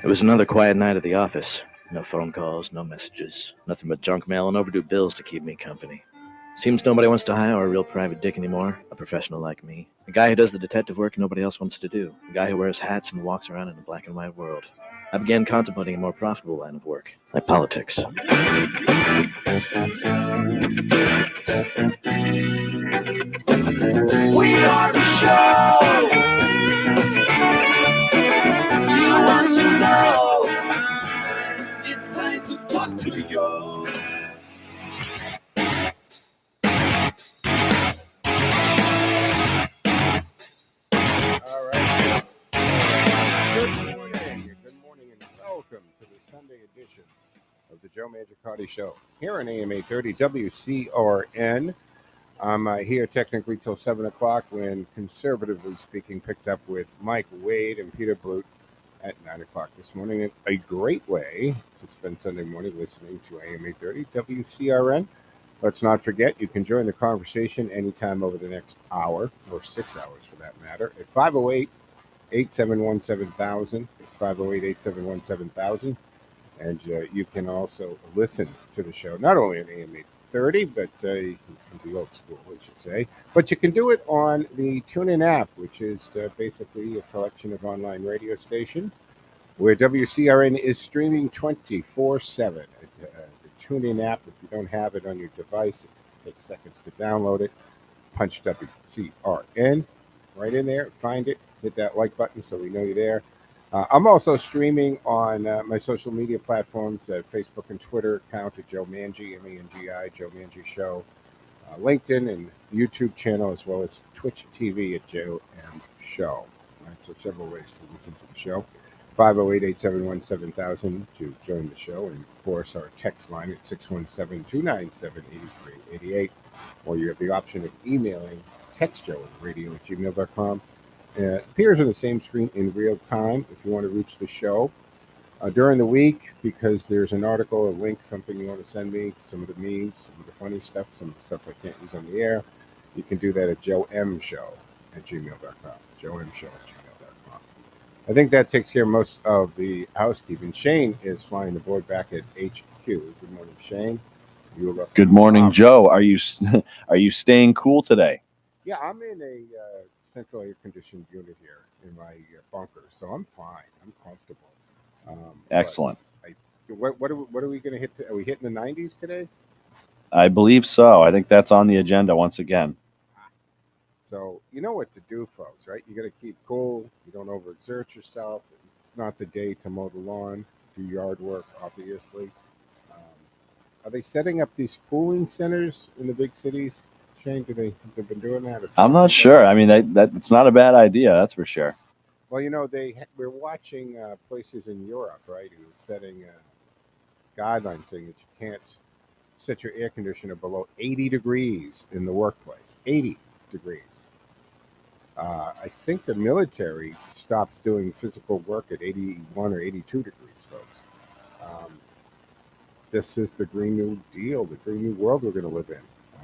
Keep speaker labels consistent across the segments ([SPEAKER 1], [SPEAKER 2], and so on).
[SPEAKER 1] It was another quiet night at the office. No phone calls, no messages, nothing but junk mail and overdue bills to keep me company. Seems nobody wants to hire a real private dick anymore, a professional like me. A guy who does the detective work nobody else wants to do. A guy who wears hats and walks around in a black and white world. I began contemplating a more profitable line of work, like politics.
[SPEAKER 2] We are the show you want to know. It's time to talk to you.
[SPEAKER 3] All right. Good morning, and welcome to the Sunday edition of the Joe Mangiacotti Show here on AM 830 WCRN. I'm here technically till 7 o'clock when, conservatively speaking, picks up with Mike Wade and Peter Blute at 9 o'clock this morning. A great way to spend Sunday morning listening to AM 830 WCRN. Let's not forget, you can join the conversation anytime over the next hour, or 6 hours for that matter, at 508-871-7000. It's 508-871-7000. And you can also listen to the show, not only on AM 830, but you can be old school, I should say. But you can do it on the TuneIn app, which is basically a collection of online radio stations where WCRN is streaming 24/7. The TuneIn app, if you don't have it on your device, it takes seconds to download it. Punch WCRN right in there, find it, hit that like button so we know you're there. I'm also streaming on my social media platforms, Facebook and Twitter account at Joe Mangi, M-A-N-G-I, Joe Mangi Show, LinkedIn and YouTube channel, as well as Twitch TV at Joe M Show. Right, so several ways to listen to the show. 508-871-7000 to join the show. And, of course, our text line at 617-297-8388. Or you have the option of emailing textjoe@radio@gmail.com. It appears on the same screen in real time if you want to reach the show during the week, because there's an article, a link, something you want to send me, some of the memes, some of the funny stuff, some of the stuff I can't use on the air. You can do that at joemshow@gmail.com. joemshow@gmail.com. I think that takes care of most of the housekeeping. Shane is flying the board back at HQ. Good morning, Shane.
[SPEAKER 4] Good morning, Joe. Are you staying cool today?
[SPEAKER 3] Yeah, I'm in a central air-conditioned unit here in my bunker, so I'm fine. I'm comfortable.
[SPEAKER 4] Excellent.
[SPEAKER 3] What are we going to hit? Are we hitting the 90s today?
[SPEAKER 4] I believe so. I think that's on the agenda once again.
[SPEAKER 3] So you know what to do, folks, right? You got to keep cool. You don't overexert yourself. It's not the day to mow the lawn, do yard work, obviously. Are they setting up these cooling centers in the big cities? Shane, they've been doing that?
[SPEAKER 4] I'm not sure. I mean, it's not a bad idea, that's for sure.
[SPEAKER 3] Well, you know, we're watching places in Europe, right, who are setting guidelines saying that you can't set your air conditioner below 80 degrees in the workplace. 80 degrees. I think the military stops doing physical work at 81 or 82 degrees, folks. This is the Green New Deal, the Green New World we're going to live in,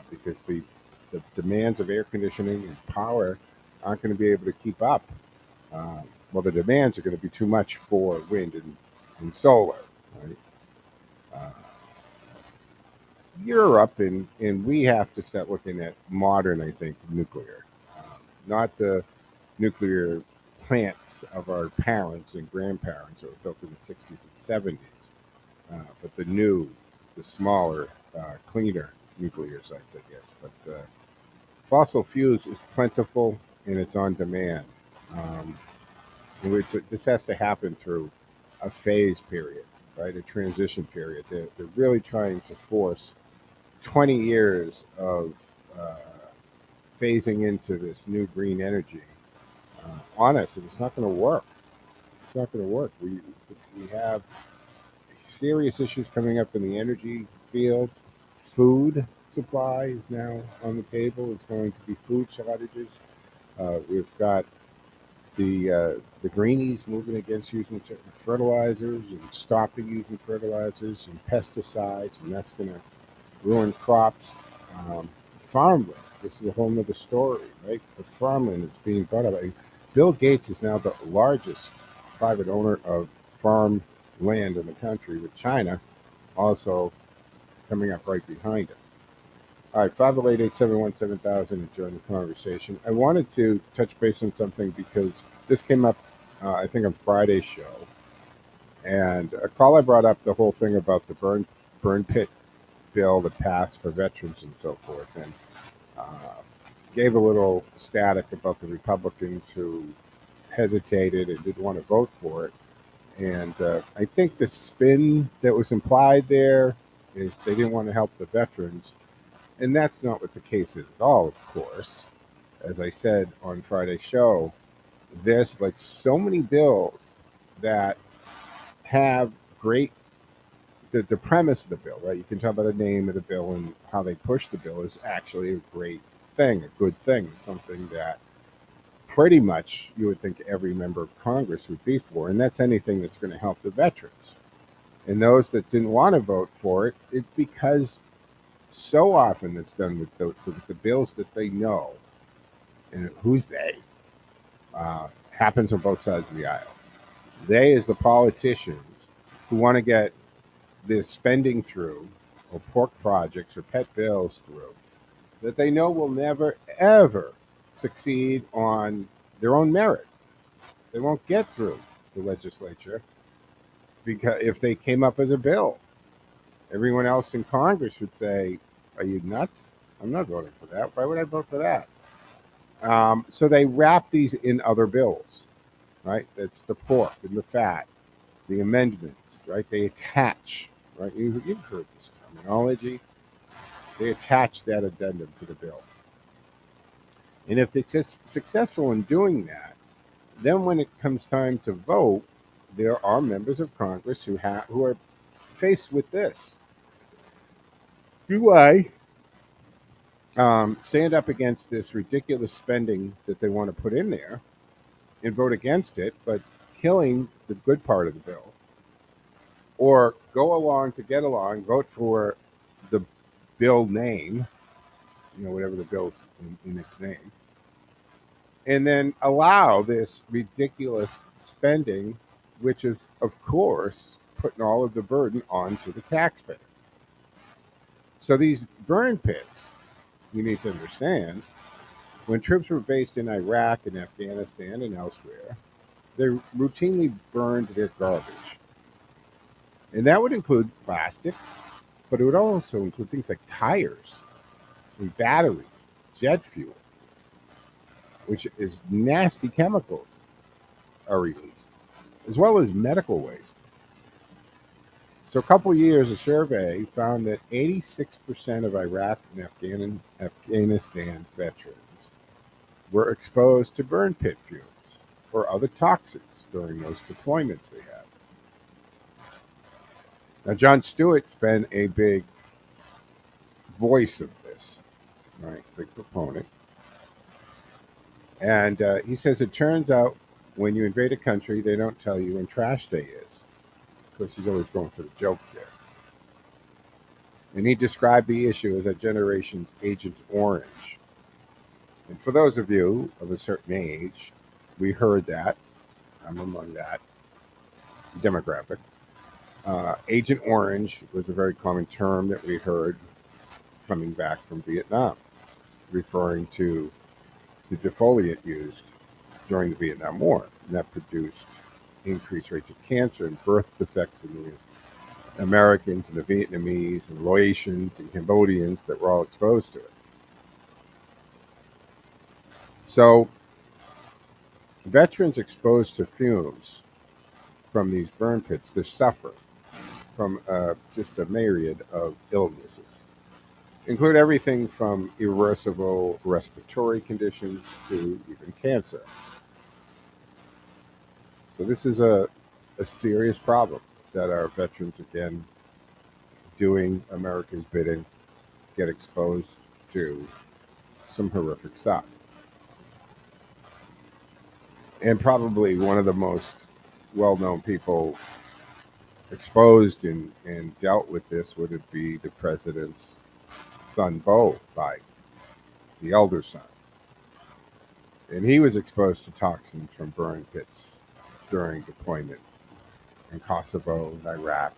[SPEAKER 3] because the demands of air conditioning and power aren't going to be able to keep up. Well, the demands are going to be too much for wind and solar. Right? Europe and we have to start looking at modern, I think, nuclear, not the nuclear plants of our parents and grandparents that were built in the 60s and 70s, but the smaller, cleaner nuclear sites, I guess. But fossil fuels is plentiful and it's on demand. This has to happen through a phase period, right? A transition period. They're really trying to force 20 years of phasing into this new green energy on us, and it's not going to work. It's not going to work. We have serious issues coming up in the energy field. Food supply is now on the table. It's going to be food shortages. We've got the greenies moving against using certain fertilizers and stopping using fertilizers and pesticides, and that's going to ruin crops. Farmland, this is a whole nother story, right? The farmland that's being brought up. Bill Gates is now the largest private owner of farm land in the country, with China also coming up right behind it. All right, 508-871-7000 and join the conversation. I wanted to touch base on something because this came up, I think, on Friday's show. And a call I brought up the whole thing about the burn pit bill that passed for veterans and so forth, and gave a little static about the Republicans who hesitated and didn't want to vote for it. And I think the spin that was implied there is they didn't want to help the veterans. And that's not what the case is at all, of course. As I said on Friday's show, this, like so many bills that have great, the premise of the bill, right? You can tell by the name of the bill and how they push the bill is actually a great thing, a good thing, something that pretty much you would think every member of Congress would be for, and that's anything that's going to help the veterans. And those that didn't want to vote for it, it's because so often it's done with the bills that they know, and who's they, happens on both sides of the aisle. They is the politicians who want to get this spending through, or pork projects or pet bills through, that they know will never, ever succeed on their own merit. They won't get through the legislature because if they came up as a bill, everyone else in Congress would say, "Are you nuts? I'm not voting for that. Why would I vote for that?" So they wrap these in other bills, right? That's the pork and the fat, the amendments, right? They attach, right? You've heard this terminology. They attach that addendum to the bill. And if they're just successful in doing that, then when it comes time to vote, there are members of Congress who are faced with this. Do I stand up against this ridiculous spending that they want to put in there and vote against it, but killing the good part of the bill? Or go along to get along, vote for the bill name, whatever the bill's in its name, and then allow this ridiculous spending, which is, of course, putting all of the burden onto the taxpayer. So these burn pits, you need to understand, when troops were based in Iraq and Afghanistan and elsewhere, they routinely burned their garbage. And that would include plastic, but it would also include things like tires and batteries, jet fuel, which is nasty chemicals are released, as well as medical waste. So a couple years, a survey found that 86% of Iraq and Afghanistan veterans were exposed to burn pit fumes or other toxins during those deployments they had. Now, Jon Stewart's been a big voice of this, right? Big proponent. And he says it turns out when you invade a country, they don't tell you when trash day is. Of course, he's always going for the joke there. And he described the issue as a generation's Agent Orange. And for those of you of a certain age, we heard that. I'm among that demographic. Agent Orange was a very common term that we heard coming back from Vietnam, referring to the defoliant used during the Vietnam War. And that produced increased rates of cancer and birth defects in the Americans and the Vietnamese and Laotians and Cambodians that were all exposed to it. So veterans exposed to fumes from these burn pits, they suffer from just a myriad of illnesses. Include everything from irreversible respiratory conditions to even cancer. So this is a serious problem that our veterans, again, doing America's bidding, get exposed to some horrific stuff. And probably one of the most well-known people exposed and dealt with this would it be the president's son, Beau Biden, the elder son. And he was exposed to toxins from burn pits during deployment in Kosovo and Iraq.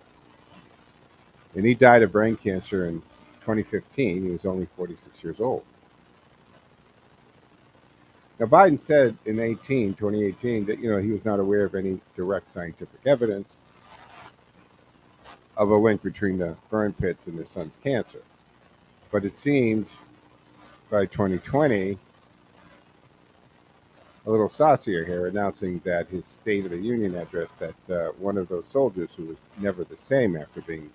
[SPEAKER 3] And he died of brain cancer in 2015. He was only 46 years old. Now, Biden said in 2018 that, he was not aware of any direct scientific evidence of a link between the burn pits and his son's cancer. But it seemed by 2020, a little saucier here, announcing that his State of the Union address that one of those soldiers who was never the same after being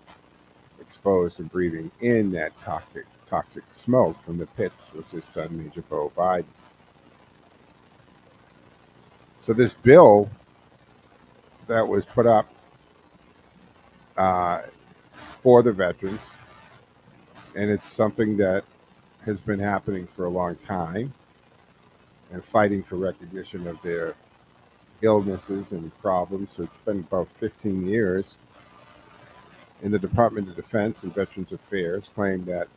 [SPEAKER 3] exposed and breathing in that toxic smoke from the pits was his son, Major Beau Biden. So this bill that was put up for the veterans, and it's something that has been happening for a long time, and fighting for recognition of their illnesses and problems. So it's been about 15 years. And the Department of Defense and Veterans Affairs claimed that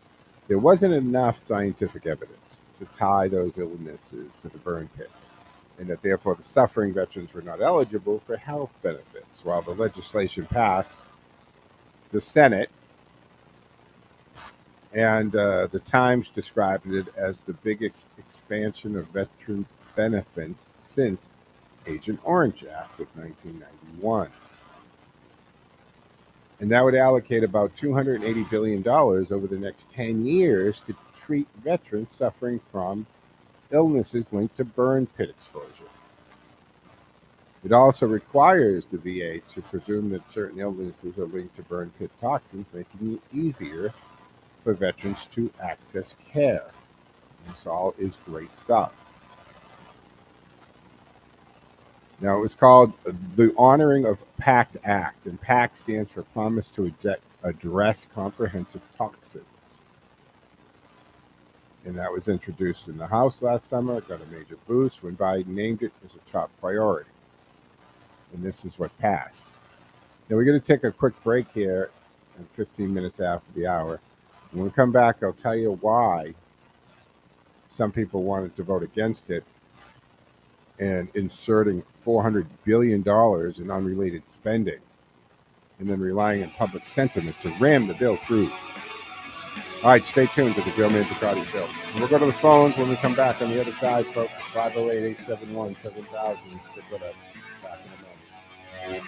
[SPEAKER 3] there wasn't enough scientific evidence to tie those illnesses to the burn pits, and that therefore the suffering veterans were not eligible for health benefits. While the legislation passed the Senate, and the Times described it as the biggest expansion of veterans' benefits since Agent Orange Act of 1991. And that would allocate about $280 billion over the next 10 years to treat veterans suffering from illnesses linked to burn pit exposure. It also requires the VA to presume that certain illnesses are linked to burn pit toxins, making it easier for veterans to access care. This all is great stuff. Now, it was called the Honoring of PACT Act, and PACT stands for Promise to Address Comprehensive Toxins. And that was introduced in the House last summer. It got a major boost when Biden named it as a top priority. And this is what passed. Now, we're going to take a quick break here, 15 minutes after the hour. When we come back, I'll tell you why some people wanted to vote against it and inserting $400 billion in unrelated spending, and then relying on public sentiment to ram the bill through. All right, stay tuned to the Joe Mangiacotti Show. And we'll go to the phones when we come back on the other side, folks. 508-871-7000. Stick with us. Back in a moment.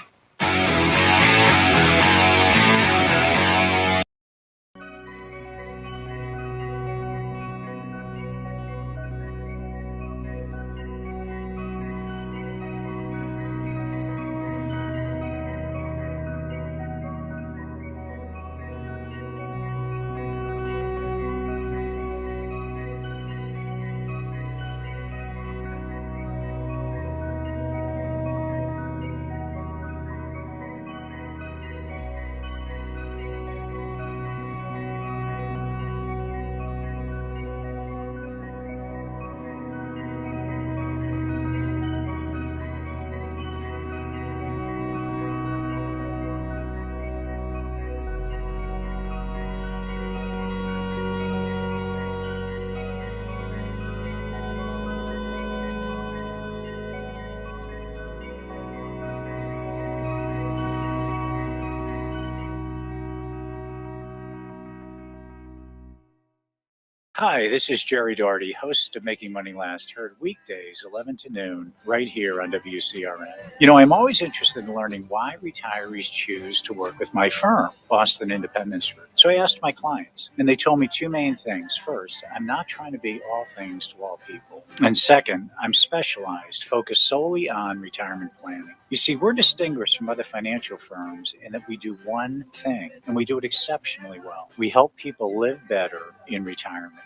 [SPEAKER 5] Hi, this is Jerry Doherty, host of Making Money Last, heard weekdays 11 to noon right here on WCRN. I'm always interested in learning why retirees choose to work with my firm, Boston Independence Group. So I asked my clients, and they told me two main things. First, I'm not trying to be all things to all people. And second, I'm specialized, focused solely on retirement planning. You see, we're distinguished from other financial firms in that we do one thing, and we do it exceptionally well. We help people live better in retirement.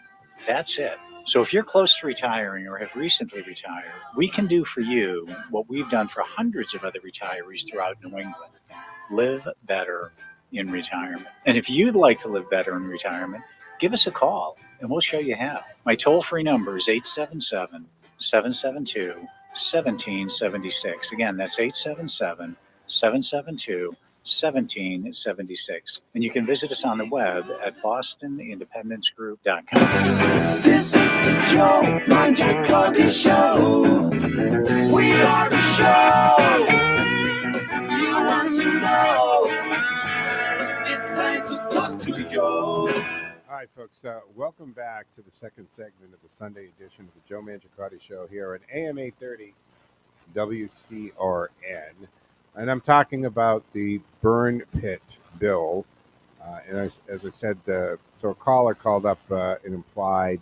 [SPEAKER 5] That's it. So if you're close to retiring or have recently retired, we can do for you what we've done for hundreds of other retirees throughout New England. Live better in retirement. And if you'd like to live better in retirement, give us a call and we'll show you how. My toll-free number is 877-772-1776. Again, that's 877-772-1776. And you can visit us on the web at bostonindependencegroup.com.
[SPEAKER 2] This is the Joe Mangiacotti Show. We are the show you want to
[SPEAKER 3] All right, folks. Welcome back to the second segment of the Sunday edition of the Joe Mangiacotti Show here on AM 830 WCRN. And I'm talking about the burn pit bill. And as I said, so a caller called up and implied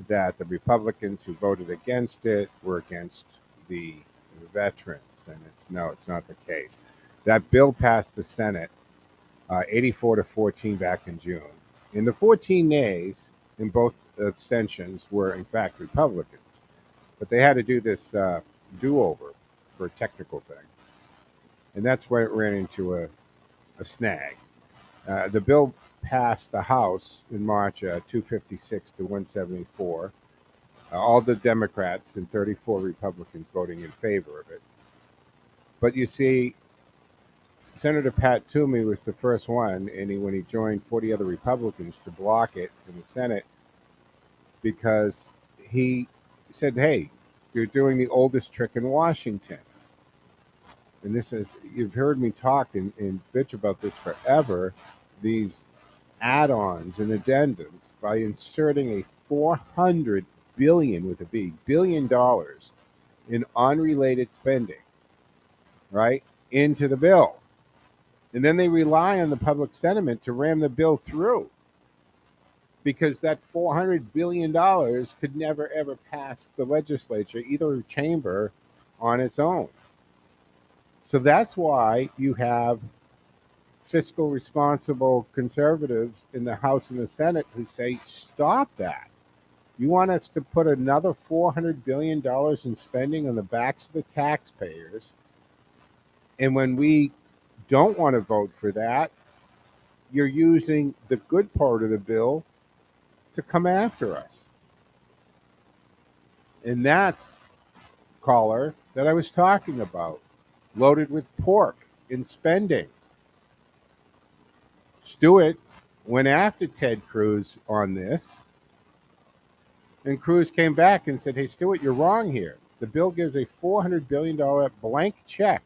[SPEAKER 3] that the Republicans who voted against it were against the veterans. And it's not the case. That bill passed the Senate 84-14 back in June. And the 14 nays in both abstentions were, in fact, Republicans. But they had to do this do-over for a technical thing. And that's where it ran into a snag. The bill passed the House in March 256 to 174. All the Democrats and 34 Republicans voting in favor of it. But you see, Senator Pat Toomey was the first one, and when he joined 40 other Republicans to block it in the Senate, because he said, hey, you're doing the oldest trick in Washington. And this is, you've heard me talk and bitch about this forever, these add-ons and addendums by inserting a $400 billion, with a B, billion dollars in unrelated spending, right, into the bill. And then they rely on the public sentiment to ram the bill through, because that $400 billion could never, ever pass the legislature, either chamber, on its own. So that's why you have fiscal responsible conservatives in the House and the Senate who say, stop that. You want us to put another $400 billion in spending on the backs of the taxpayers. And when we don't want to vote for that, you're using the good part of the bill to come after us. And that's, caller, that I was talking about, loaded with pork in spending. Stewart went after Ted Cruz on this, and Cruz came back and said, hey, Stewart, you're wrong here. The bill gives a $400 billion blank check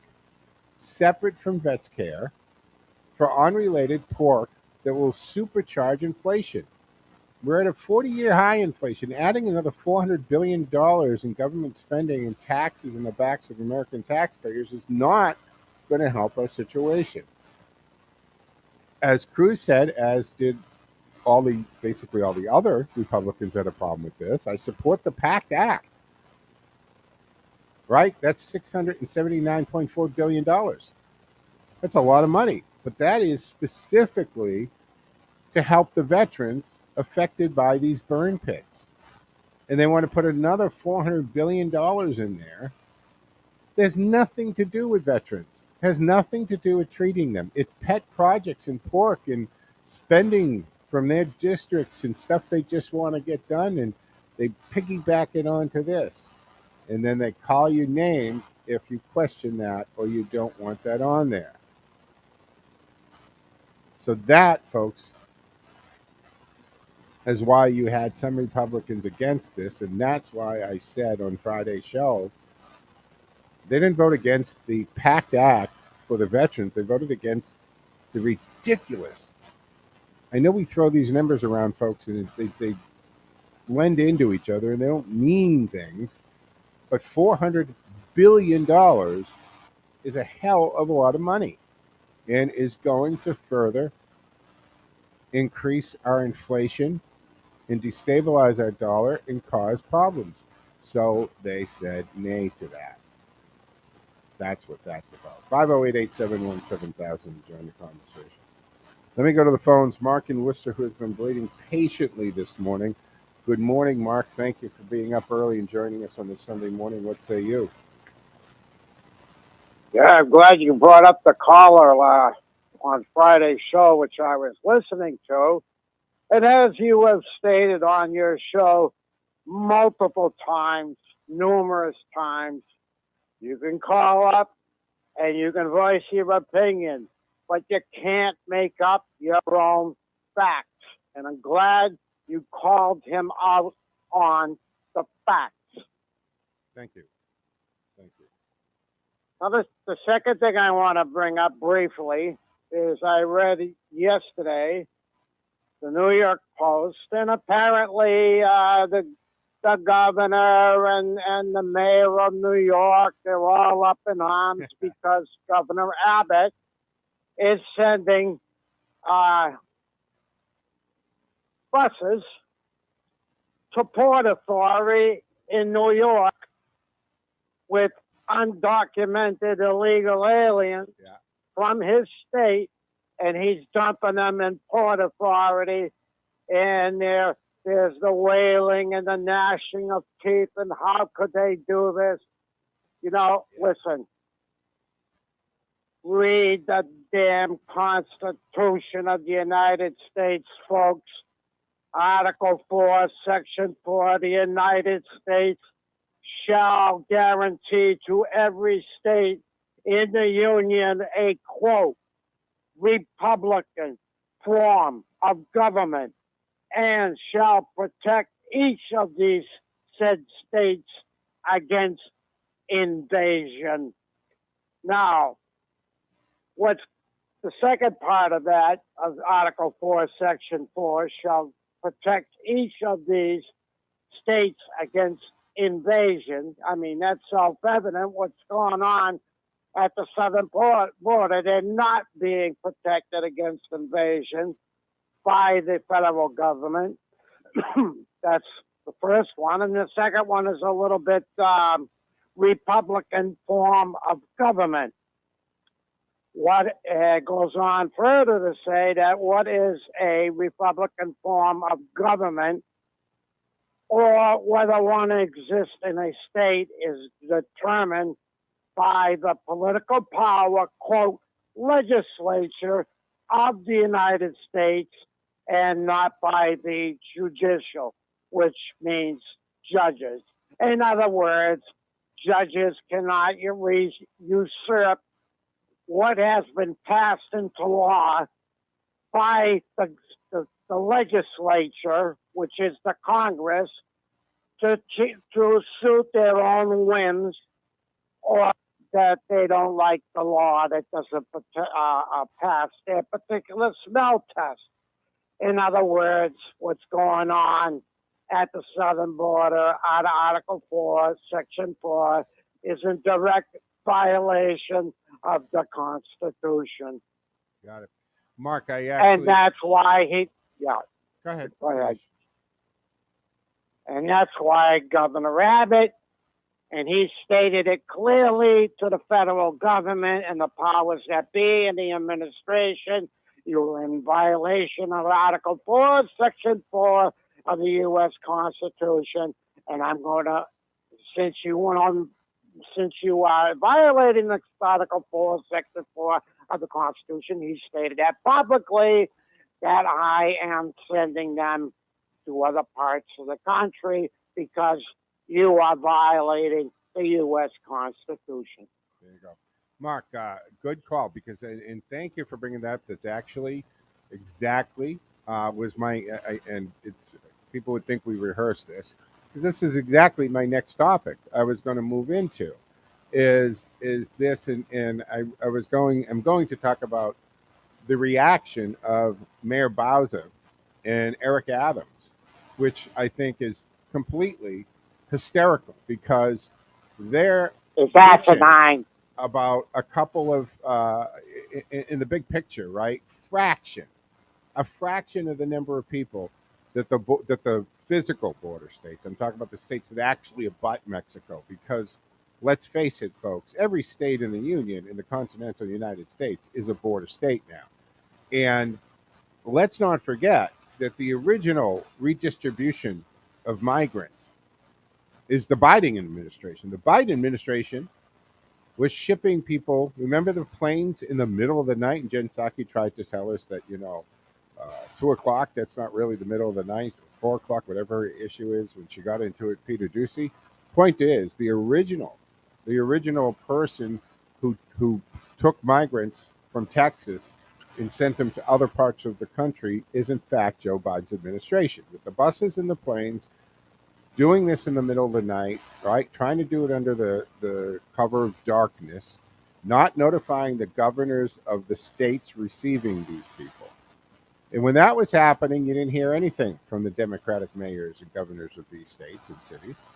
[SPEAKER 3] separate from Vets Care for unrelated pork that will supercharge inflation. We're at a 40-year high inflation. Adding another $400 billion in government spending and taxes in the backs of American taxpayers is not going to help our situation. As Cruz said, as did basically all the other Republicans that had a problem with this, I support the PACT Act. Right? That's $679.4 billion. That's a lot of money. But that is specifically to help the veterans affected by these burn pits. And they want to put another $400 billion in there. There's nothing to do with veterans. It has nothing to do with treating them. It's pet projects and pork and spending from their districts and stuff they just want to get done. And they piggyback it onto this. And then they call you names if you question that or you don't want that on there. So that, folks, is why you had some Republicans against this. And that's why I said on Friday's show, they didn't vote against the PACT Act for the veterans. They voted against the ridiculous. I know we throw these numbers around, folks, and they blend into each other and they don't mean things. But $400 billion is a hell of a lot of money and is going to further increase our inflation and destabilize our dollar and cause problems. So they said nay to that. That's what that's about. 508-871-7000 to join the conversation. Let me go to the phones. Mark in Worcester, who has been waiting patiently this morning. Good morning, Mark. Thank you for being up early and joining us on this Sunday morning. What say you?
[SPEAKER 6] Yeah, I'm glad you brought up the caller on Friday's show, which I was listening to. And as you have stated on your show multiple times, numerous times, you can call up and you can voice your opinion, but you can't make up your own facts. And I'm glad you called him out on the facts.
[SPEAKER 3] Thank you. Thank you.
[SPEAKER 6] Now, the second thing I want to bring up briefly is I read yesterday the New York Post, and apparently the governor and the mayor of New York, they're all up in arms because Governor Abbott is sending buses to Port Authority in New York with undocumented illegal aliens from his state, and he's dumping them in Port Authority, and there's the wailing and the gnashing of teeth, and how could they do this? You know, listen, read the damn Constitution of the United States, folks. Article 4, Section 4, the United States shall guarantee to every state in the Union a, quote, Republican form of government, and shall protect each of these said states against invasion. Now, what's the second part of that, of Article 4, Section 4, shall protect each of these states against invasion. I mean, that's self-evident what's going on at the southern border. They're not being protected against invasion by the federal government. That's the first one. And the second one is a little bit Republican form of government. What goes on further to say that what is a Republican form of government, or whether one exists in a state, is determined by the political power, quote, legislature of the United States, and not by the judicial, which means judges. In other words, judges cannot usurp what has been passed into law by the legislature, which is the Congress, to suit their own whims, or that they don't like the law that doesn't pass their particular smell test. In other words, what's going on at the southern border out of Article 4, Section 4, is in direct violation of the Constitution.
[SPEAKER 3] Got it. Mark, I actually...
[SPEAKER 6] And that's why
[SPEAKER 3] Go ahead.
[SPEAKER 6] Go ahead. And that's why Governor Abbott, and he stated it clearly to the federal government and the powers that be in the administration, you were in violation of Article 4, Section 4 of the U.S. Constitution, and I'm going to, since you are violating the Article 4, Section 4 of the Constitution, he stated that publicly, that I am sending them to other parts of the country because you are violating the U.S. Constitution.
[SPEAKER 3] There you go. Mark, good call, because, and thank you for bringing that up. That's actually exactly was my, and it's, people would think we rehearsed this, because this is exactly my next topic I was going to move into, is this, and I'm going to talk about the reaction of Mayor Bowser and Eric Adams, which I think is completely hysterical, because they're
[SPEAKER 6] asinine
[SPEAKER 3] about a couple of in the big picture, right? A fraction of the number of people that the physical border states. I'm talking about the states that actually abut Mexico, because let's face it, folks, every state in the Union, in the continental United States, is a border state now. And let's not forget that the original redistribution of migrants is the Biden administration. The Biden administration was shipping people. Remember the planes in the middle of the night? And Jen Psaki tried to tell us that, 2 o'clock, that's not really the middle of the night, 4 o'clock, whatever her issue is, when she got into it, Peter Ducey. Point is, the original person who took migrants from Texas and sent them to other parts of the country is, in fact, Joe Biden's administration, with the buses and the planes doing this in the middle of the night, right? Trying to do it under the cover of darkness, not notifying the governors of the states receiving these people. And when that was happening, you didn't hear anything from the Democratic mayors and governors of these states and cities.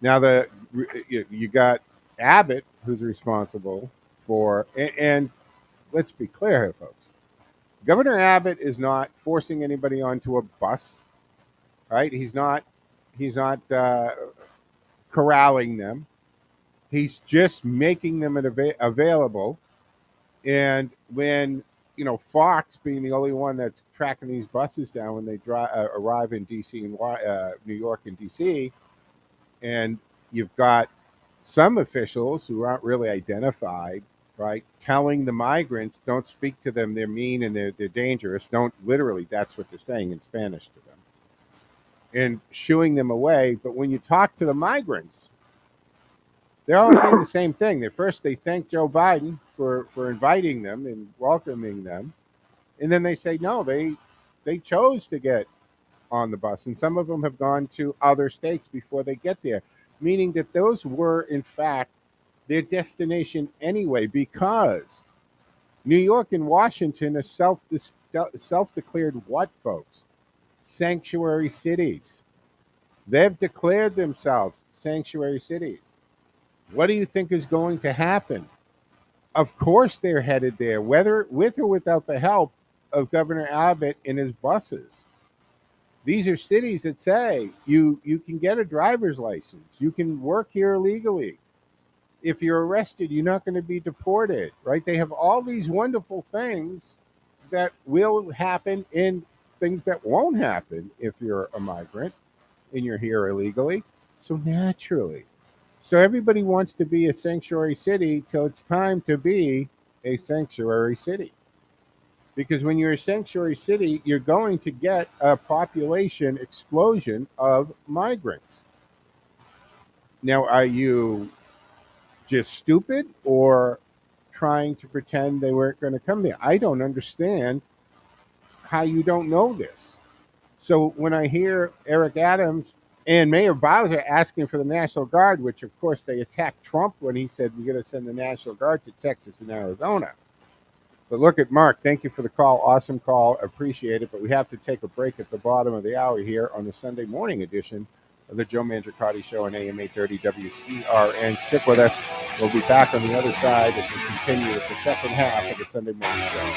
[SPEAKER 3] Now you got Abbott, who's responsible for, and let's be clear here, folks. Governor Abbott is not forcing anybody onto a bus, right? He's not corralling them. He's just making them available. And when Fox being the only one that's tracking these buses down when they arrive in D.C. and New York and D.C., and you've got some officials who aren't really identified, right, telling the migrants, don't speak to them, they're mean and they're dangerous. Don't literally, that's what they're saying in Spanish to them, and shooing them away. But when you talk to the migrants, they're all saying the same thing. They thank Joe Biden for inviting them and welcoming them, and then they say no, they chose to get on the bus, and some of them have gone to other states before they get there, meaning that those were in fact their destination anyway, because New York and Washington are self-declared what, folks? Sanctuary cities. They've declared themselves sanctuary cities. What do you think is going to happen? Of course they're headed there, whether with or without the help of Governor Abbott and his buses. These are cities that say you can get a driver's license. You can work here legally. If you're arrested, you're not going to be deported, right? They have all these wonderful things that will happen and things that won't happen if you're a migrant and you're here illegally. So naturally. So everybody wants to be a sanctuary city till it's time to be a sanctuary city. Because when you're a sanctuary city, you're going to get a population explosion of migrants. Now, are you just stupid or trying to pretend they weren't going to come there? I don't understand how you don't know this. So when I hear Eric Adams and Mayor Bowser asking for the National Guard, which of course they attacked Trump when he said we're going to send the National Guard to Texas and Arizona. But look at Mark. Thank you for the call. Awesome call. Appreciate it. But we have to take a break at the bottom of the hour here on the Sunday morning edition of the Joe Mangiacotti Show on AM 830 WCRN. Stick with us. We'll be back on the other side as we continue with the second half of the Sunday morning show.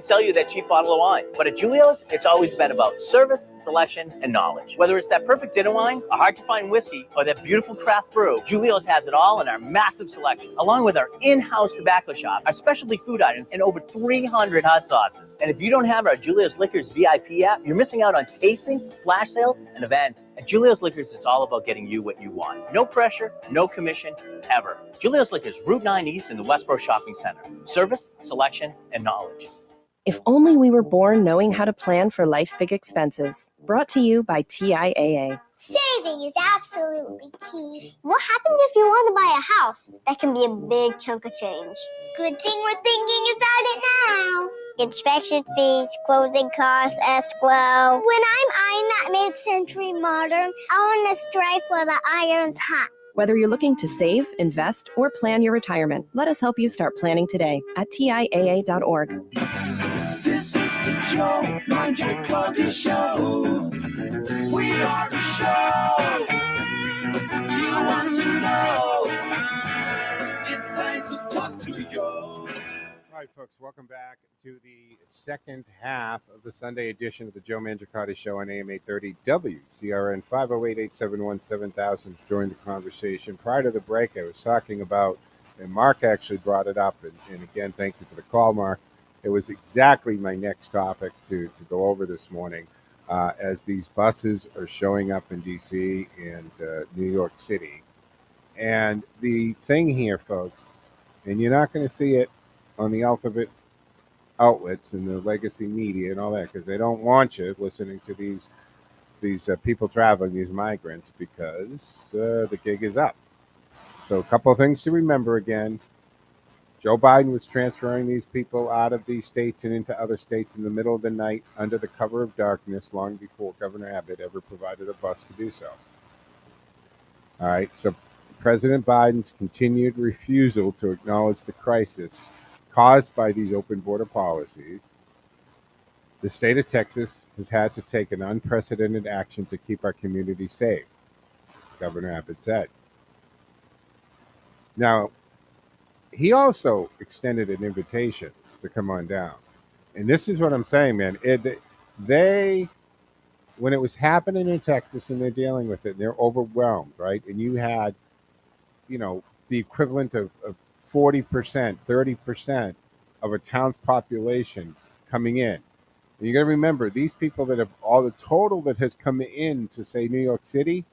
[SPEAKER 7] Sell you that cheap bottle of wine. But at Julio's, it's always been about service, selection, and knowledge. Whether it's that perfect dinner wine, a hard-to-find whiskey, or that beautiful craft brew, Julio's has it all in our massive selection, along with our in-house tobacco shop, our specialty food items, and over 300 hot sauces. And if you don't have our Julio's Liquors VIP app, you're missing out on tastings, flash sales, and events. At Julio's Liquors, it's all about getting you what you want. No pressure, no commission, ever. Julio's Liquors, Route 9 East in the Westboro Shopping Center. Service, selection, and knowledge.
[SPEAKER 8] If only we were born knowing how to plan for life's big expenses. Brought to you by TIAA.
[SPEAKER 9] Saving is absolutely key. What happens if you want to buy a house? That can be a big chunk of change. Good thing we're thinking about it now. Inspection fees, closing costs, escrow. When I'm eyeing that mid-century modern, I want to strike while the iron's hot.
[SPEAKER 8] Whether you're looking to save, invest, or plan your retirement, let us help you start planning today at TIAA.org.
[SPEAKER 2] This is the Joe Mangiacotti Show. We are the show you want to know. It's
[SPEAKER 3] right, folks, welcome back to the second half of the Sunday edition of the Joe Mangiacotti Show on AM 830 WCRN 508-871-7000. Join the conversation. Prior to the break, I was talking about, and Mark actually brought it up, and again, thank you for the call, Mark. It was exactly my next topic to go over this morning, as these buses are showing up in D.C. and New York City. And the thing here, folks, and you're not going to see it on the alphabet outlets and the legacy media and all that, because they don't want you listening to these people traveling, these migrants, because the gig is up. So a couple of things to remember again. Joe Biden was transferring these people out of these states and into other states in the middle of the night under the cover of darkness, long before Governor Abbott ever provided a bus to do so. All right, so President Biden's continued refusal to acknowledge the crisis caused by these open border policies, the state of Texas has had to take an unprecedented action to keep our community safe, Governor Abbott said. Now, he also extended an invitation to come on down. And this is what I'm saying, man. When it was happening in Texas and they're dealing with it, and they're overwhelmed, right? And you had, the equivalent of 40%, 30% of a town's population coming in. And you got to remember, these people that have all the total that has come in to, say, New York City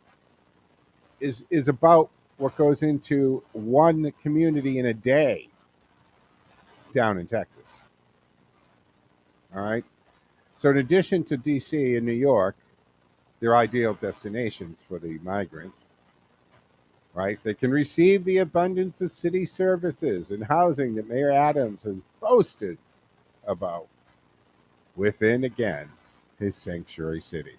[SPEAKER 3] is about what goes into one community in a day down in Texas. All right. So in addition to D.C. and New York, they're ideal destinations for the migrants. Right? They can receive the abundance of city services and housing that Mayor Adams has boasted about within, again, his sanctuary city.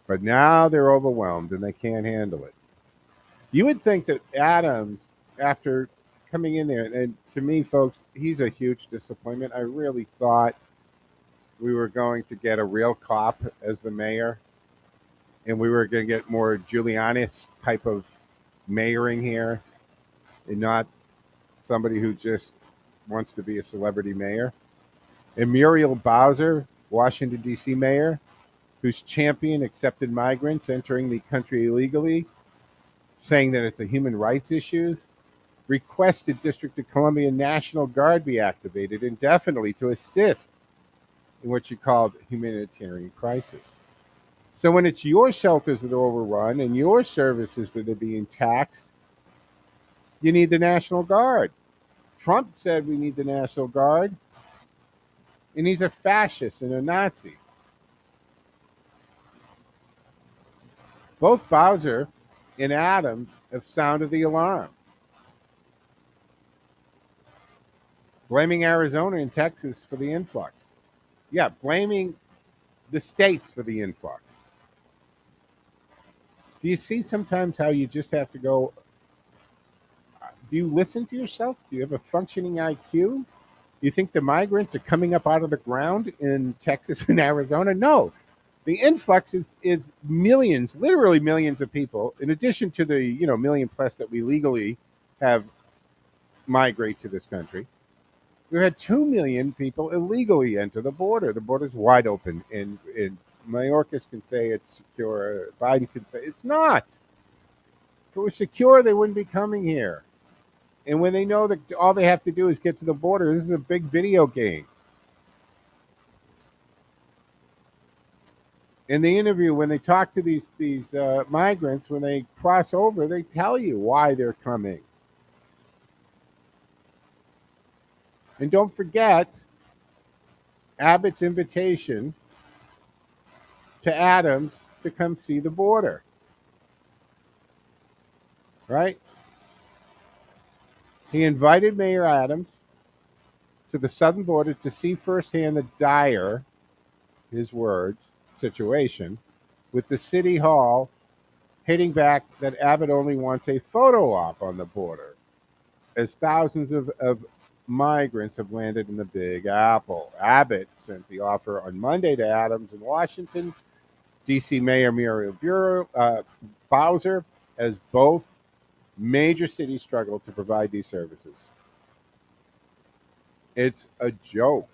[SPEAKER 3] But now they're overwhelmed and they can't handle it. You would think that Adams, after coming in there, and to me, folks, he's a huge disappointment. I really thought we were going to get a real cop as the mayor, and we were going to get more Giuliani's type of mayoring here, and not somebody who just wants to be a celebrity mayor. And Muriel Bowser, Washington, D.C. mayor, who's championed accepted migrants entering the country illegally, saying that it's a human rights issue, requested District of Columbia National Guard be activated indefinitely to assist in what she called humanitarian crisis. So when it's your shelters that are overrun and your services that are being taxed, you need the National Guard. Trump said we need the National Guard, and he's a fascist and a Nazi. Both Bowser and Adams have sounded the alarm, blaming Arizona and Texas for the influx. Yeah, blaming the states for the influx. Do you see sometimes how you just have to go, do you listen to yourself? Do you have a functioning IQ? You think the migrants are coming up out of the ground in Texas and Arizona? No. The influx is millions, literally millions of people, in addition to the million plus that we legally have migrate to this country. We had 2 million people illegally enter the border. The border's wide open, and Mayorkas can say it's secure. Biden can say it's not. If it was secure, they wouldn't be coming here. And when they know that all they have to do is get to the border, this is a big video game. In the interview, when they talk to these migrants, when they cross over, they tell you why they're coming. And don't forget Abbott's invitation to Adams to come see the border. Right? He invited Mayor Adams to the southern border to see firsthand the dire, his words, situation, with the city hall hitting back that Abbott only wants a photo op on the border, as thousands of migrants have landed in the Big Apple. Abbott sent the offer on Monday to Adams in Washington. D.C. Mayor Muriel Bowser, as both major cities struggle to provide these services. It's a joke.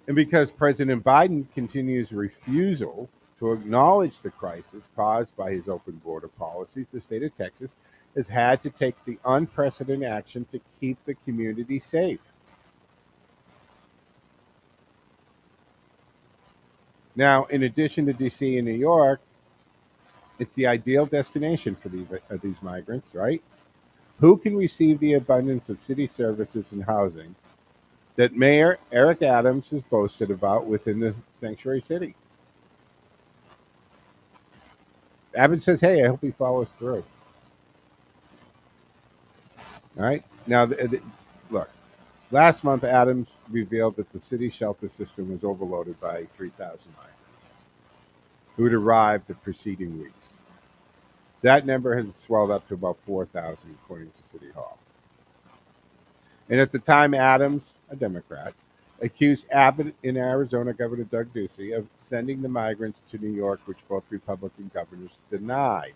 [SPEAKER 3] And because President Biden continues refusal to acknowledge the crisis caused by his open border policies, the state of Texas has had to take the unprecedented action to keep the community safe. Now, in addition to DC and New York, it's the ideal destination for these migrants, right? Who can receive the abundance of city services and housing that Mayor Eric Adams has boasted about within the sanctuary city? Abbott says, hey, I hope he follows through. All right. Now, look, last month, Adams revealed that the city shelter system was overloaded by 3,000 migrants who had arrived the preceding weeks. That number has swelled up to about 4,000, according to City Hall. And at the time, Adams, a Democrat, accused Abbott in Arizona Governor Doug Ducey of sending the migrants to New York, which both Republican governors denied.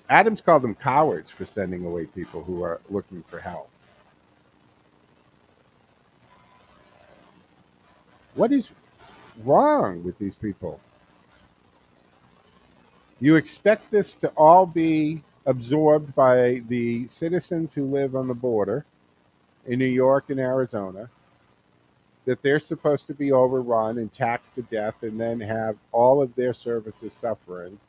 [SPEAKER 3] Adams called them cowards for sending away people who are looking for help. What is wrong with these people? You expect this to all be absorbed by the citizens who live on the border in New York and Arizona, that they're supposed to be overrun and taxed to death and then have all of their services suffering.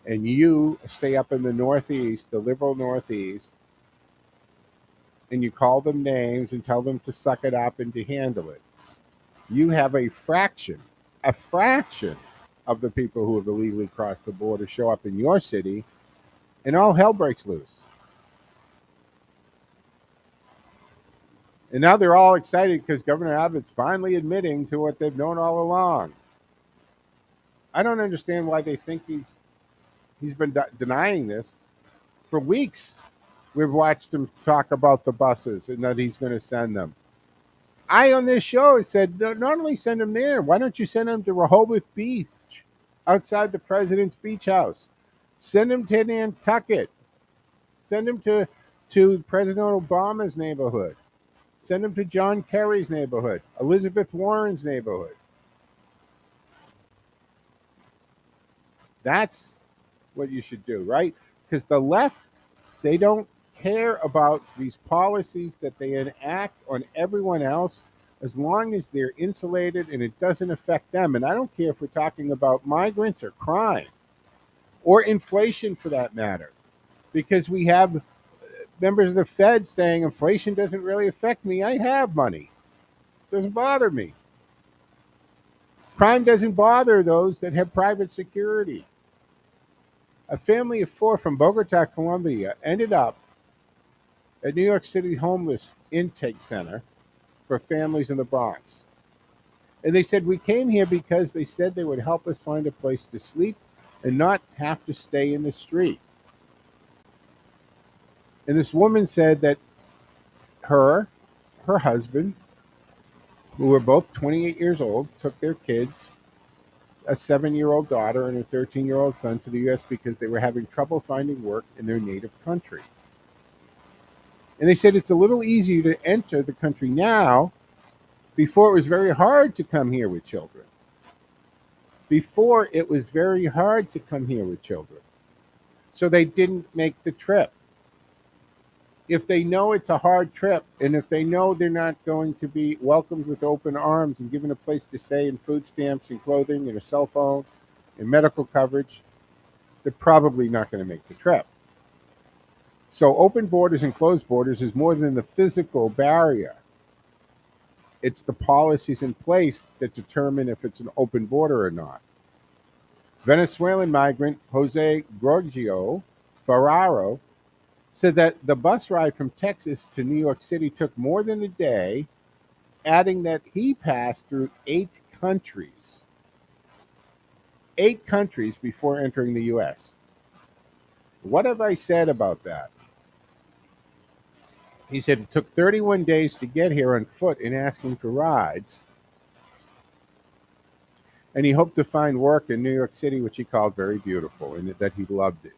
[SPEAKER 3] And you stay up in the Northeast, the liberal Northeast, and you call them names and tell them to suck it up and to handle it. You have a fraction of the people who have illegally crossed the border show up in your city, and all hell breaks loose. And now they're all excited because Governor Abbott's finally admitting to what they've known all along. I don't understand why they think he's been denying this. For weeks, we've watched him talk about the buses and that he's going to send them. I, on this show, said, not only send them there, why don't you send them to Rehoboth Beach, outside the president's beach house? Send them to Nantucket. Send them to President Obama's neighborhood. Send them to John Kerry's neighborhood, Elizabeth Warren's neighborhood. That's what you should do, right? Because the left, they don't care about these policies that they enact on everyone else as long as they're insulated and it doesn't affect them. And I don't care if we're talking about migrants or crime or inflation for that matter, because we have members of the Fed saying inflation doesn't really affect me. I have money. It doesn't bother me. Crime doesn't bother those that have private security. A family of 4 from Bogota, Colombia, ended up at New York City Homeless Intake Center for families in the Bronx. And they said, we came here because they said they would help us find a place to sleep and not have to stay in the street. And this woman said that her husband, who were both 28 years old, took their kids, a 7-year-old daughter and a 13-year-old son, to the U.S. because they were having trouble finding work in their native country. And they said it's a little easier to enter the country now. Before, it was very hard to come here with children. Before, it was very hard to come here with children. So they didn't make the trip. If they know it's a hard trip, and if they know they're not going to be welcomed with open arms and given a place to stay and food stamps and clothing and a cell phone and medical coverage, they're probably not going to make the trip. So open borders and closed borders is more than the physical barrier. It's the policies in place that determine if it's an open border or not. Venezuelan migrant Jose Giorgio Ferraro said that the bus ride from Texas to New York City took more than a day, adding that he passed through 8 countries. 8 countries before entering the U.S. What have I said about that? He said it took 31 days to get here on foot and asking for rides. And he hoped to find work in New York City, which he called very beautiful, and that he loved it.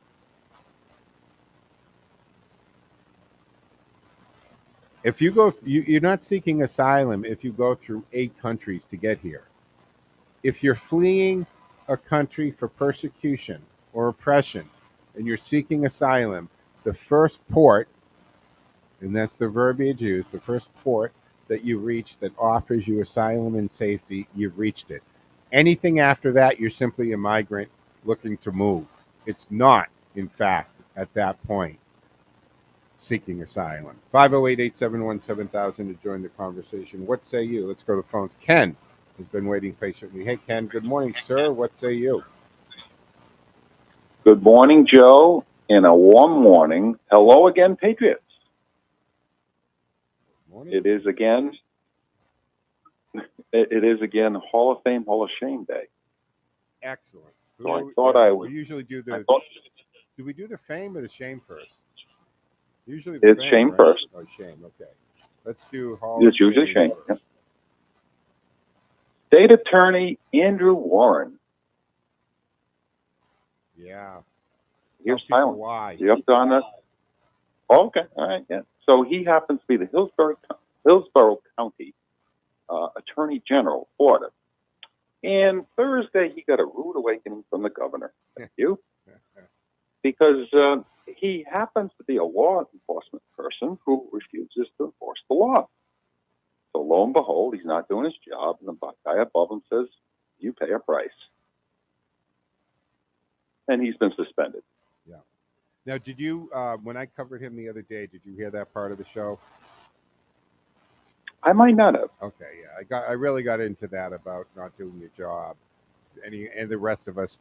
[SPEAKER 3] If you go, you're not seeking asylum if you go through 8 countries to get here. If you're fleeing a country for persecution or oppression and you're seeking asylum, the first port, and that's the verbiage used, the first port that you reach that offers you asylum and safety, you've reached it. Anything after that, you're simply a migrant looking to move. It's not, in fact, at that point, seeking asylum. 508-871-7000 to join the conversation. What say you? Let's go to the phones. Ken has been waiting patiently. Hey, Ken, good morning, sir. What say you?
[SPEAKER 10] Good morning, Joe, and a warm morning. Hello again, Patriots.
[SPEAKER 3] Morning.
[SPEAKER 10] It is again Hall of Fame, Hall of Shame Day.
[SPEAKER 3] Excellent.
[SPEAKER 10] So I thought I would.
[SPEAKER 3] We usually do the. Do we do the fame or the shame first? Usually
[SPEAKER 10] It's shame
[SPEAKER 3] right?
[SPEAKER 10] first.
[SPEAKER 3] Oh, shame. Okay. Let's do Hall
[SPEAKER 10] It's
[SPEAKER 3] of
[SPEAKER 10] usually shame.
[SPEAKER 3] first.
[SPEAKER 10] Yeah. State Attorney Andrew Warren.
[SPEAKER 3] Yeah.
[SPEAKER 10] Here's
[SPEAKER 3] Tell people
[SPEAKER 10] silent.
[SPEAKER 3] why.
[SPEAKER 10] You up on that? Oh, okay. All right. Yeah. So he happens to be the Hillsborough County Attorney General, Florida. And Thursday, he got a rude awakening from the governor. Thank you. Because he happens to be a law enforcement person who refuses to enforce the law. So lo and behold, he's not doing his job, and the guy above him says, "You pay a price." And he's been suspended.
[SPEAKER 3] Yeah. Now, did you, when I covered him the other day, did you hear that part of the show?
[SPEAKER 10] I might not have.
[SPEAKER 3] Okay, yeah. I really got into that about not doing your job. And the rest of us,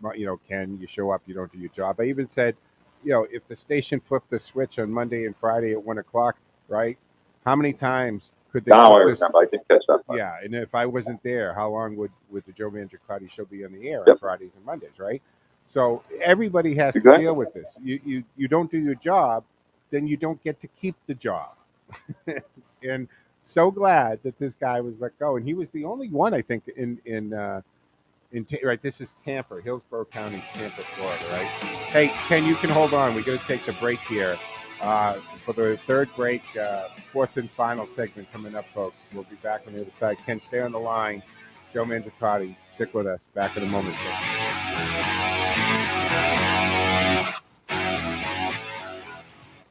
[SPEAKER 3] Ken, you show up, you don't do your job. I even said, if the station flipped the switch on Monday and Friday at 1 o'clock, right? How many times could they?
[SPEAKER 10] Now I remember. I did catch that part.
[SPEAKER 3] Yeah, and if I wasn't there, how long would the Joe Mangiacotti show be on the air on
[SPEAKER 10] Yep.
[SPEAKER 3] Fridays and Mondays, right? So everybody has to
[SPEAKER 10] Exactly.
[SPEAKER 3] deal with this. You don't do your job, then you don't get to keep the job. And so glad that this guy was let go, and he was the only one, I think, right. This is Tampa, Hillsborough County, Tampa, Florida, right? Hey, Ken, you can hold on. We got to take the break here for the third break, fourth and final segment coming up, folks. We'll be back on the other side. Ken, stay on the line. Joe Mangiacotti, stick with us. Back in a moment.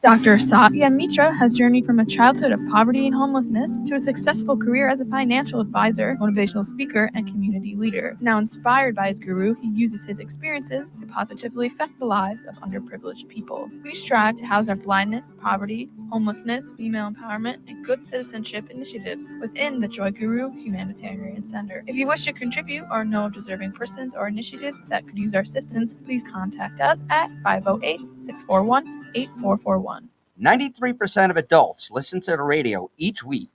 [SPEAKER 11] Dr. Satya Mitra has journeyed from a childhood of poverty and homelessness to a successful career as a financial advisor, motivational speaker, and community leader. Now inspired by his guru, he uses his experiences to positively affect the lives of underprivileged people. We strive to house our blindness, poverty, homelessness, female empowerment, and good citizenship initiatives within the Joy Guru Humanitarian Center. If you wish to contribute or know of deserving persons or initiatives that could use our assistance, please contact us at 508-641-8441.
[SPEAKER 12] 93% of adults listen to the radio each week.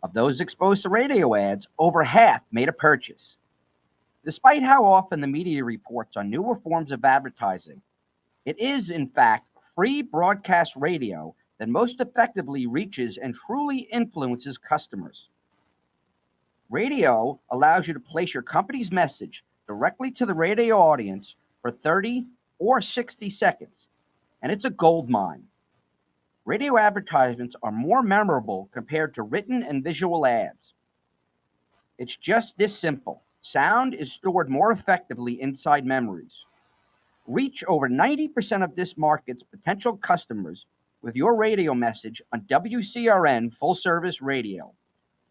[SPEAKER 12] Of those exposed to radio ads, over half made a purchase. Despite how often the media reports on newer forms of advertising, it is, in fact, free broadcast radio that most effectively reaches and truly influences customers. Radio allows you to place your company's message directly to the radio audience for 30 or 60 seconds, and it's a gold mine. Radio advertisements are more memorable compared to written and visual ads. It's just this simple. Sound is stored more effectively inside memories. Reach over 90% of this market's potential customers with your radio message on WCRN Full Service Radio.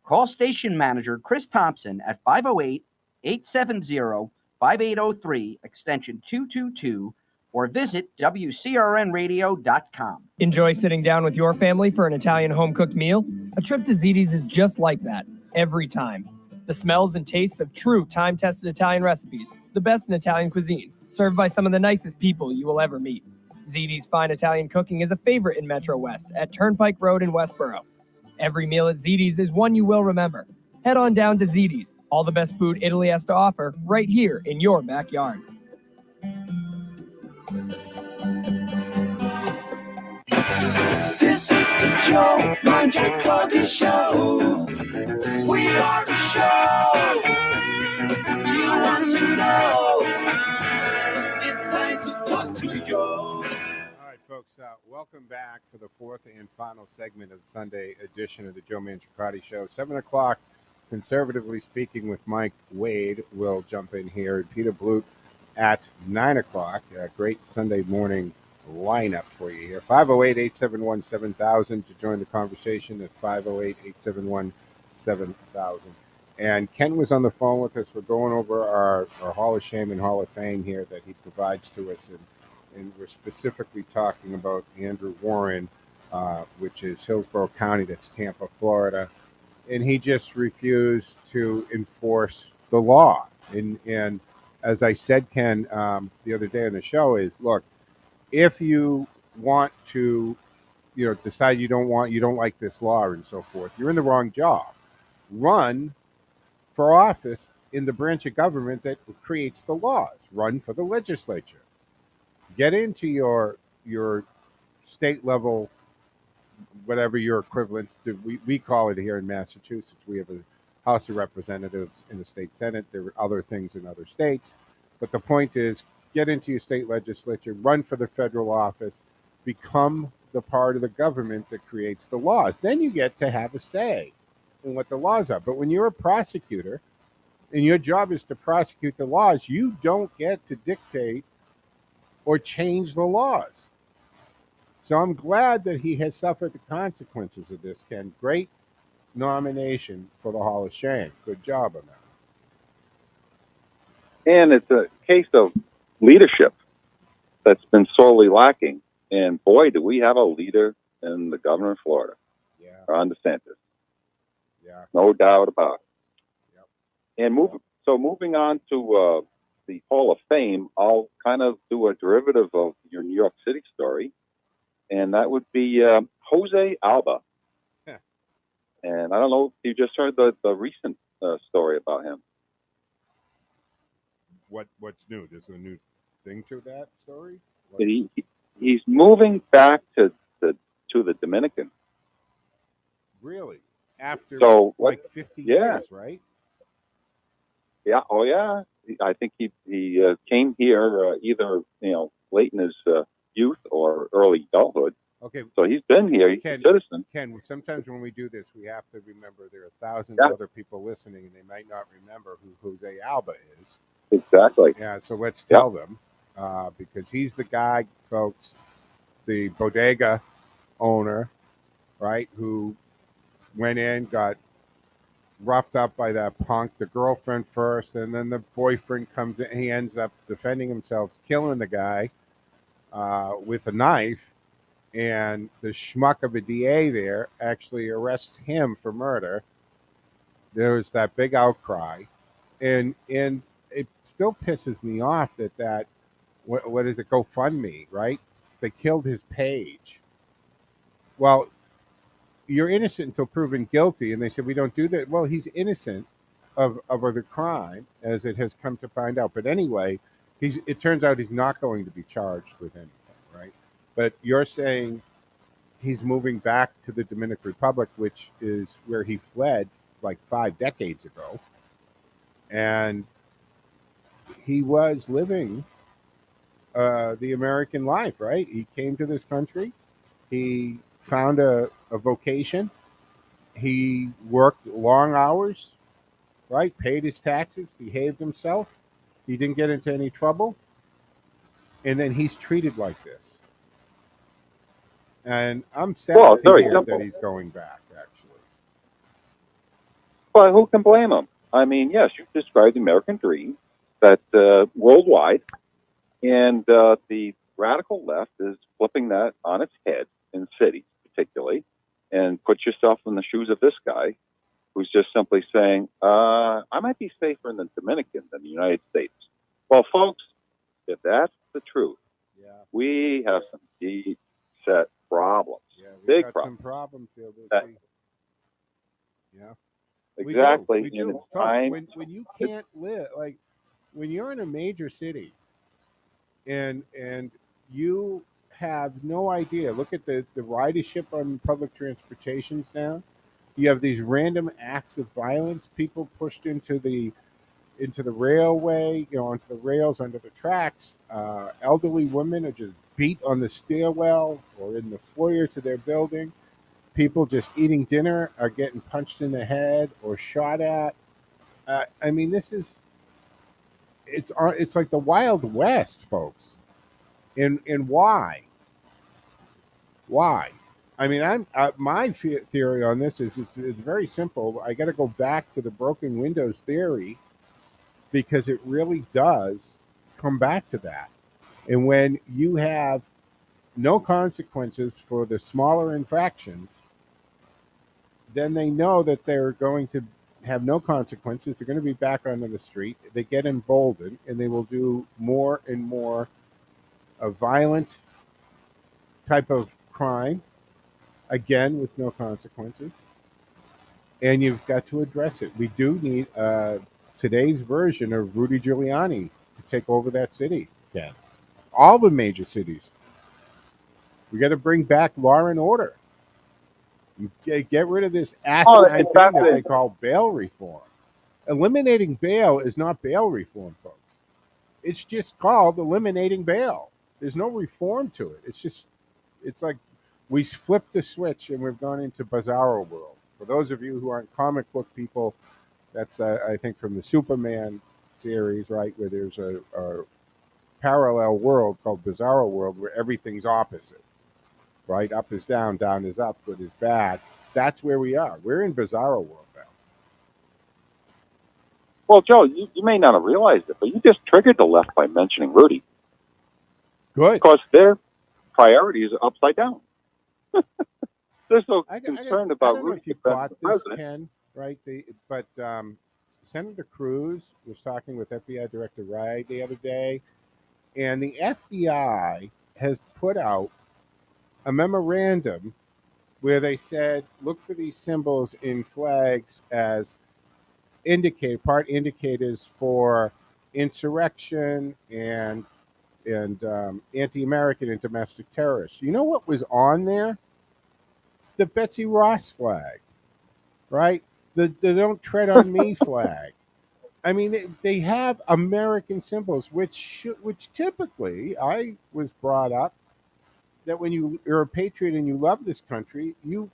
[SPEAKER 12] Call station manager Chris Thompson at 508-870-5803, extension 222, or visit WCRNradio.com.
[SPEAKER 13] Enjoy sitting down with your family for an Italian home-cooked meal? A trip to Ziti's is just like that, every time. The smells and tastes of true time-tested Italian recipes, the best in Italian cuisine, served by some of the nicest people you will ever meet. Ziti's fine Italian cooking is a favorite in Metro West at Turnpike Road in Westboro. Every meal at Ziti's is one you will remember. Head on down to Ziti's, all the best food Italy has to offer, right here in your backyard.
[SPEAKER 2] This is the Joe Mangiacotti Show. We are the show you want to know. It's time to talk to Joe.
[SPEAKER 3] All right, folks. Welcome back for the fourth and final segment of the Sunday edition of the Joe Mangiacotti Show. 7 o'clock, conservatively speaking, with Mike Wade will jump in here. And Peter Blute at 9 o'clock. A great Sunday morning lineup for you here. 508-871-7000 to join the conversation. That's 508-871-7000. And Ken was on the phone with us. We're going over our Hall of Shame and Hall of Fame here that he provides to us. And we're specifically talking about Andrew Warren, which is Hillsborough County, that's Tampa, Florida. And he just refused to enforce the law. And as I said, Ken, the other day on the show is, look, if you want to, decide you don't like this law and so forth, you're in the wrong job. Run for office in the branch of government that creates the laws. Run for the legislature. Get into your state level, whatever your equivalents to. We call it here in Massachusetts. We have a House of Representatives in the state Senate. There are other things in other states. But the point is, get into your state legislature, run for the federal office, become the part of the government that creates the laws. Then you get to have a say in what the laws are. But when you're a prosecutor and your job is to prosecute the laws, you don't get to dictate or change the laws. So I'm glad that he has suffered the consequences of this, Ken. Great nomination for the Hall of Shame. Good job on that.
[SPEAKER 10] And it's a case of leadership that's been sorely lacking. And boy, do we have a leader in the governor of Florida, Ron DeSantis.
[SPEAKER 3] Yeah,
[SPEAKER 10] no doubt about it.
[SPEAKER 3] Yep.
[SPEAKER 10] And moving on to the Hall of Fame, I'll kind of do a derivative of your New York City story, and that would be Jose Alba.
[SPEAKER 3] Yeah.
[SPEAKER 10] And I don't know if you just heard the recent story about him.
[SPEAKER 3] What's new? There's a new thing to that story?
[SPEAKER 10] He's moving back to the Dominican.
[SPEAKER 3] Really? After 50 years, right?
[SPEAKER 10] Yeah. Oh, yeah. I think he came here either late in his youth or early adulthood.
[SPEAKER 3] Okay.
[SPEAKER 10] So he's been here. He's a citizen.
[SPEAKER 3] Ken, sometimes when we do this, we have to remember there are thousands of other people listening, and they might not remember who Jose Alba is.
[SPEAKER 10] Exactly.
[SPEAKER 3] Yeah. So let's tell them because he's the guy, folks, the bodega owner, right, who went in, got roughed up by that punk, the girlfriend first, and then the boyfriend comes in. He ends up defending himself, killing the guy with a knife, and the schmuck of a DA there actually arrests him for murder. There was that big outcry, and it still pisses me off that what is it, GoFundMe, right? They killed his page. Well, you're innocent until proven guilty, and they said we don't do that. Well, he's innocent of the crime, as it has come to find out. But anyway, it turns out he's not going to be charged with anything, right? But you're saying he's moving back to the Dominican Republic, which is where he fled like 5 decades ago, and he was living the American life, right? He came to this country. He found a vocation. He worked long hours, right? Paid his taxes, behaved himself. He didn't get into any trouble. And then he's treated like this. And I'm sad to hear that he's going back, actually.
[SPEAKER 10] Well, who can blame him? I mean, yes, you described the American dream that worldwide, and the radical left is flipping that on its head in cities, particularly, and put yourself in the shoes of this guy who's just simply saying, I might be safer in the Dominican than the United States. Well, folks, if that's the truth, we have some deep set problems.
[SPEAKER 3] Yeah,
[SPEAKER 10] big
[SPEAKER 3] got
[SPEAKER 10] problems.
[SPEAKER 3] Some problems here. Yeah.
[SPEAKER 10] Exactly.
[SPEAKER 3] We do. Folks, when you can't live, like when you're in a major city and you have no idea. Look at the ridership on public transportations now. You have these random acts of violence, people pushed into the railway, onto the rails, under the tracks. Elderly women are just beat on the stairwell or in the foyer to their building. People just eating dinner are getting punched in the head or shot at. I mean, it's like the Wild West, folks. And why? Why? I mean, my theory on this is it's very simple. I got to go back to the broken windows theory because it really does come back to that. And when you have no consequences for the smaller infractions, then they know that they're going to have no consequences. They're going to be back onto the street. They get emboldened, and they will do more and more a violent type of crime, again with no consequences. And you've got to address it. We do need today's version of Rudy Giuliani to take over that city. Yeah, all the major cities. We got to bring back law and order. You get rid of this asinine thing that they call bail reform. Eliminating bail is not bail reform, folks. It's just called eliminating bail. There's no reform to it. It's like we flipped the switch and we've gone into bizarro world. For those of you who aren't comic book people, that's I think from the Superman series, right, where there's a parallel world called bizarro world where everything's opposite, right? Up is down, down is up, good is bad. That's where we are. We're in bizarro world now.
[SPEAKER 10] Well, Joe, you may not have realized it, but you just triggered the left by mentioning Rudy.
[SPEAKER 3] Good.
[SPEAKER 10] Because their priorities are upside down. They're so concerned about
[SPEAKER 3] I don't know
[SPEAKER 10] Rudy
[SPEAKER 3] if you
[SPEAKER 10] as
[SPEAKER 3] caught
[SPEAKER 10] the
[SPEAKER 3] this,
[SPEAKER 10] president.
[SPEAKER 3] Ken, right? But Senator Cruz was talking with FBI Director Wright the other day, and the FBI has put out a memorandum where they said, look for these symbols in flags as part indicators for insurrection and anti-American and domestic terrorists. You know what was on there? The Betsy Ross flag, right? The "Don't Tread on Me" flag. I mean, they have American symbols, which typically I was brought up that when you're a patriot and you love this country, you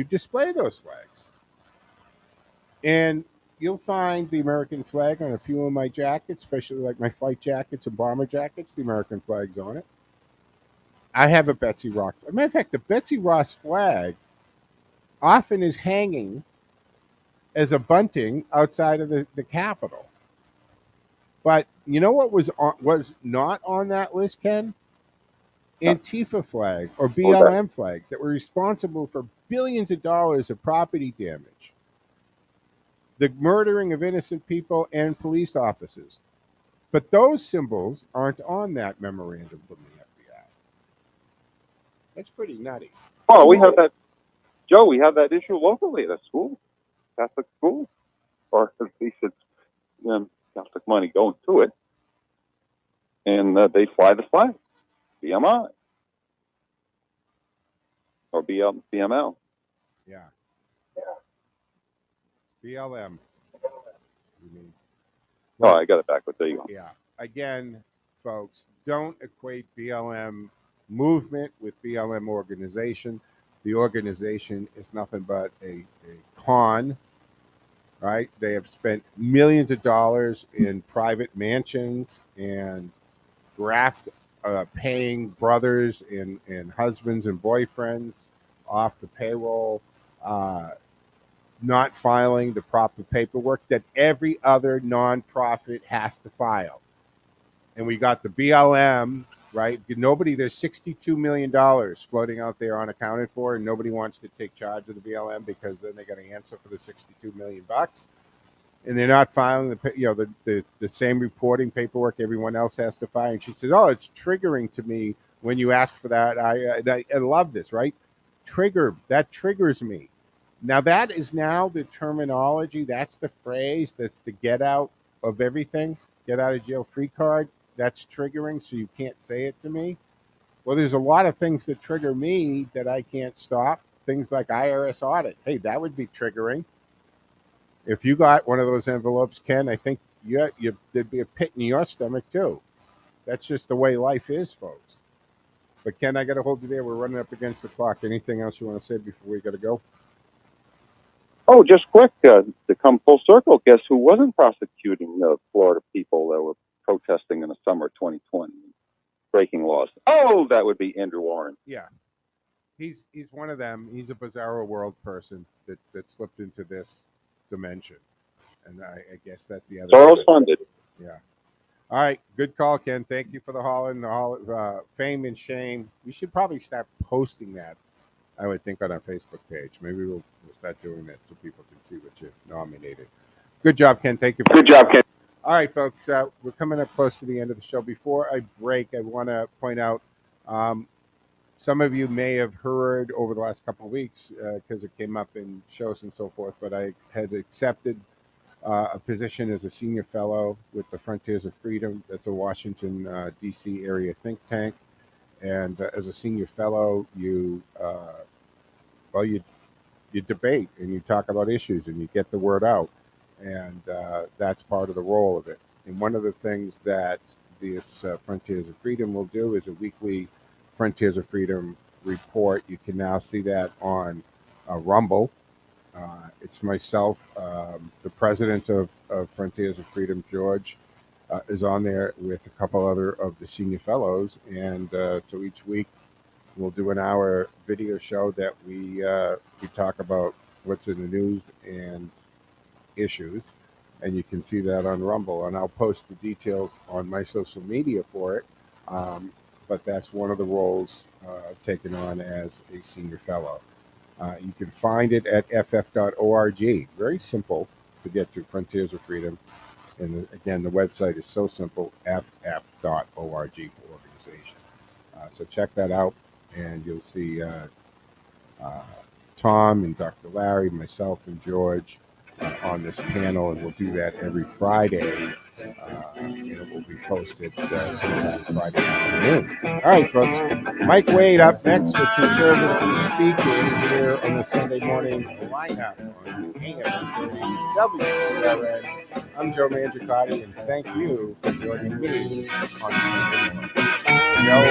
[SPEAKER 3] display those flags. And you'll find the American flag on a few of my jackets, especially like my flight jackets and bomber jackets, the American flag's on it. I have a Betsy Ross. As a matter of fact, the Betsy Ross flag often is hanging as a bunting outside of the Capitol. But you know what was not on that list, Ken? Antifa flag or BLM flags that were responsible for billions of dollars of property damage, the murdering of innocent people and police officers. But those symbols aren't on that memorandum from the FBI. That's pretty nutty.
[SPEAKER 10] Oh, we have that, Joe. We have that issue locally at a school, Catholic school, or at least it's Catholic money going to it, and they fly the flag, BMI or BML.
[SPEAKER 3] Yeah. BLM. You mean?
[SPEAKER 10] Oh, I got it backwards. There you go.
[SPEAKER 3] Yeah. Again, folks, don't equate BLM movement with BLM organization. The organization is nothing but a con, right? They have spent millions of dollars in private mansions and graft paying brothers and husbands and boyfriends off the payroll, not filing the proper paperwork that every other nonprofit has to file. And we got the BLM, right? There's $62 million floating out there unaccounted for, and nobody wants to take charge of the BLM because then they got to answer for the $62 million. And they're not filing the same reporting paperwork everyone else has to file. And she says, "Oh, it's triggering to me when you ask for that. I love this, right? That triggers me." Now that is now the terminology. That's the phrase. That's the get out of everything. Get out of jail free card. That's triggering. So you can't say it to me. Well, there's a lot of things that trigger me that I can't stop. Things like IRS audit. Hey, that would be triggering. If you got one of those envelopes, Ken, I think there'd be a pit in your stomach too. That's just the way life is, folks. But Ken, I got to hold you there. We're running up against the clock. Anything else you want to say before we got to go?
[SPEAKER 10] Oh, just quick, to come full circle, guess who wasn't prosecuting the Florida people that were protesting in the summer of 2020, breaking laws? Oh, that would be Andrew Warren.
[SPEAKER 3] Yeah. He's one of them. He's a bizarro world person that slipped into this dimension. And I guess that's the other.
[SPEAKER 10] Soros funded.
[SPEAKER 3] Yeah. All right. Good call, Ken. Thank you for the fame and shame. We should probably start posting that, I would think, on our Facebook page. Maybe we'll start doing that so people can see what you nominated. Good job, Ken. Thank you.
[SPEAKER 10] Good job, Ken.
[SPEAKER 3] All right, folks. We're coming up close to the end of the show. Before I break, I want to point out some of you may have heard over the last couple of weeks because it came up in shows and so forth, but I had accepted a position as a senior fellow with the Frontiers of Freedom. That's a Washington, D.C. area think tank. And as a senior fellow, you debate and you talk about issues and you get the word out. And that's part of the role of it. And one of the things that this Frontiers of Freedom will do is a weekly Frontiers of Freedom report. You can now see that on Rumble. It's myself, the president of Frontiers of Freedom, George, is on there with a couple other of the senior fellows. And so each week we'll do an hour video show that we talk about what's in the news and issues. And you can see that on Rumble. And I'll post the details on my social media for it. But that's one of the roles I've taken on as a senior fellow. You can find it at ff.org. Very simple to get to, Frontiers of Freedom. And again, the website is so simple, ff.org for organization. So check that out, and you'll see Tom and Dr. Larry, myself and George on this panel, and we'll do that every Friday. And it will be posted sometime Friday afternoon. All right, folks. Mike Wade up next with conservative speaking here on the Sunday morning lineup on AM WCRN. I'm Joe Mangiacotti, and thank you for joining me on Sunday morning. Joe,